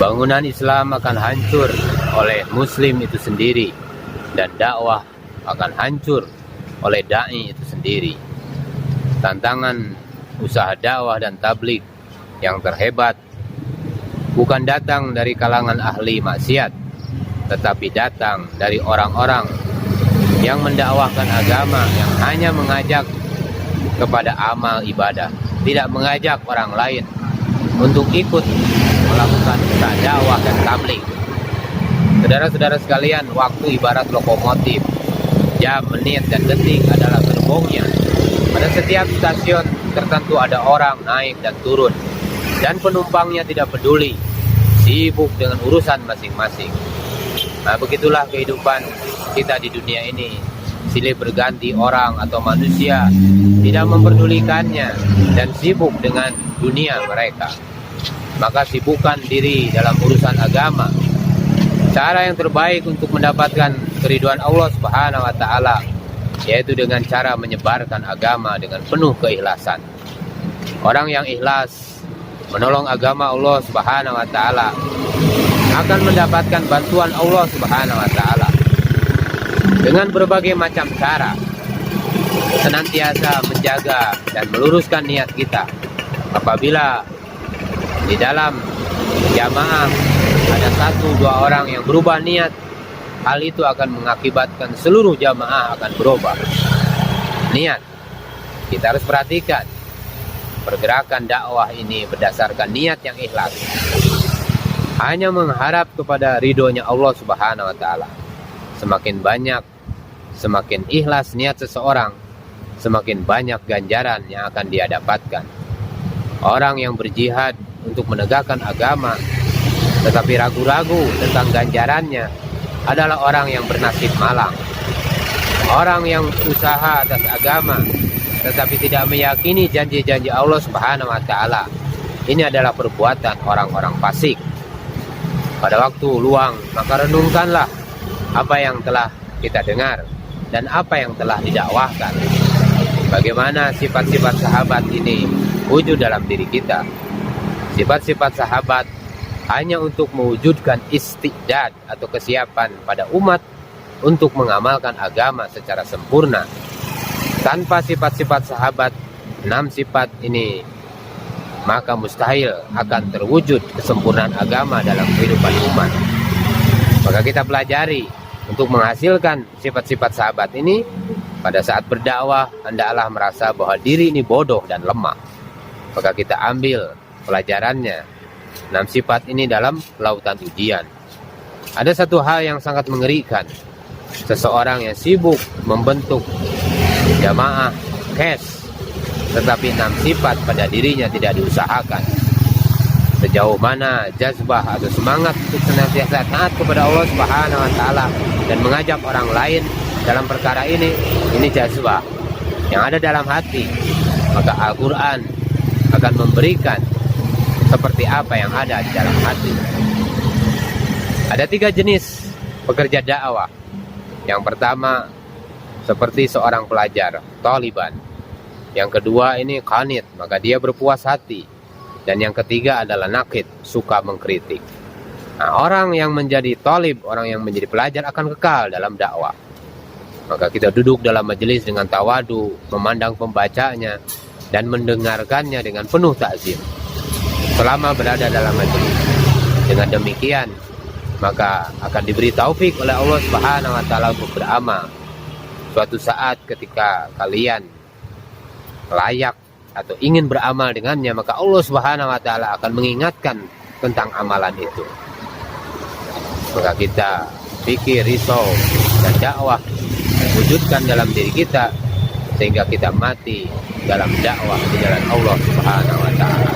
Bangunan Islam akan hancur oleh muslim itu sendiri, dan dakwah akan hancur oleh dai itu sendiri. Tantangan usaha dakwah dan tabligh yang terhebat bukan datang dari kalangan ahli maksiat, tetapi datang dari orang-orang yang mendakwahkan agama, yang hanya mengajak kepada amal ibadah, tidak mengajak orang lain untuk ikut melakukan usaha dakwah dan tabligh. Saudara-saudara sekalian, waktu ibarat lokomotif. Jam, menit, dan detik adalah gerbongnya. Pada setiap stasiun tertentu ada orang naik dan turun, dan penumpangnya tidak peduli, sibuk dengan urusan masing-masing. Nah, begitulah kehidupan kita di dunia ini. Silih berganti orang atau manusia tidak memperdulikannya dan sibuk dengan dunia mereka. Maka sibukkan diri dalam urusan agama. Cara yang terbaik untuk mendapatkan keridhaan Allah Subhanahu wa taala yaitu dengan cara menyebarkan agama dengan penuh keikhlasan. Orang yang ikhlas menolong agama Allah Subhanahu wa taala akan mendapatkan bantuan Allah Subhanahu wa taala dengan berbagai macam cara. Senantiasa menjaga dan meluruskan niat kita. Apabila di dalam jamaah ada 1-2 orang yang berubah niat, hal itu akan mengakibatkan seluruh jamaah akan berubah niat. Kita harus perhatikan pergerakan dakwah ini berdasarkan niat yang ikhlas, hanya mengharap kepada ridhonya Allah Subhanahu wa taala. Semakin banyak, semakin ikhlas niat seseorang, semakin banyak ganjaran yang akan dia dapatkan. Orang yang berjihad untuk menegakkan agama tetapi ragu-ragu tentang ganjarannya adalah orang yang bernasib malang. Orang yang usaha atas agama tetapi tidak meyakini janji-janji Allah Subhanahu wa taala, ini adalah perbuatan orang-orang fasik. Pada waktu luang maka renungkanlah apa yang telah kita dengar dan apa yang telah didakwahkan. Bagaimana sifat-sifat sahabat ini wujud dalam diri kita. Sifat-sifat sahabat hanya untuk mewujudkan istiqdad atau kesiapan pada umat untuk mengamalkan agama secara sempurna. Tanpa sifat-sifat sahabat, 6 sifat ini, maka mustahil akan terwujud kesempurnaan agama dalam kehidupan umat. Maka kita pelajari untuk menghasilkan sifat-sifat sahabat ini. Pada saat berdakwah, hendaklah merasa bahwa diri ini bodoh dan lemah. Maka kita ambil pelajarannya, 6 sifat ini dalam lautan ujian. Ada satu hal yang sangat mengerikan. Seseorang yang sibuk membentuk jamaah cash, tetapi 6 sifat pada dirinya tidak diusahakan. Sejauh mana jazbah atau semangat untuk senantiasa taat kepada Allah Subhanahu wa taala dan mengajak orang lain dalam perkara ini jazbah yang ada dalam hati, maka Al-Quran akan memberikan seperti apa yang ada di dalam hati. Ada 3 jenis pekerja dakwah. Yang pertama seperti seorang pelajar, taliban. Yang kedua ini qanit, maka dia berpuas hati. Dan yang ketiga adalah nakid, suka mengkritik. Nah, orang yang menjadi talib, orang yang menjadi pelajar akan kekal dalam dakwah. Maka kita duduk dalam majelis dengan tawadu, memandang pembacanya dan mendengarkannya dengan penuh takzim selama berada dalam majelis. Dengan demikian maka akan diberi taufik oleh Allah Subhanahu wa taala untuk beramal. Suatu saat ketika kalian layak atau ingin beramal dengannya, maka Allah Subhanahu wa taala akan mengingatkan tentang amalan itu. Maka kita pikir, risau dan dakwah wujudkan dalam diri kita sehingga kita mati dalam dakwah di jalan Allah Subhanahu wa taala.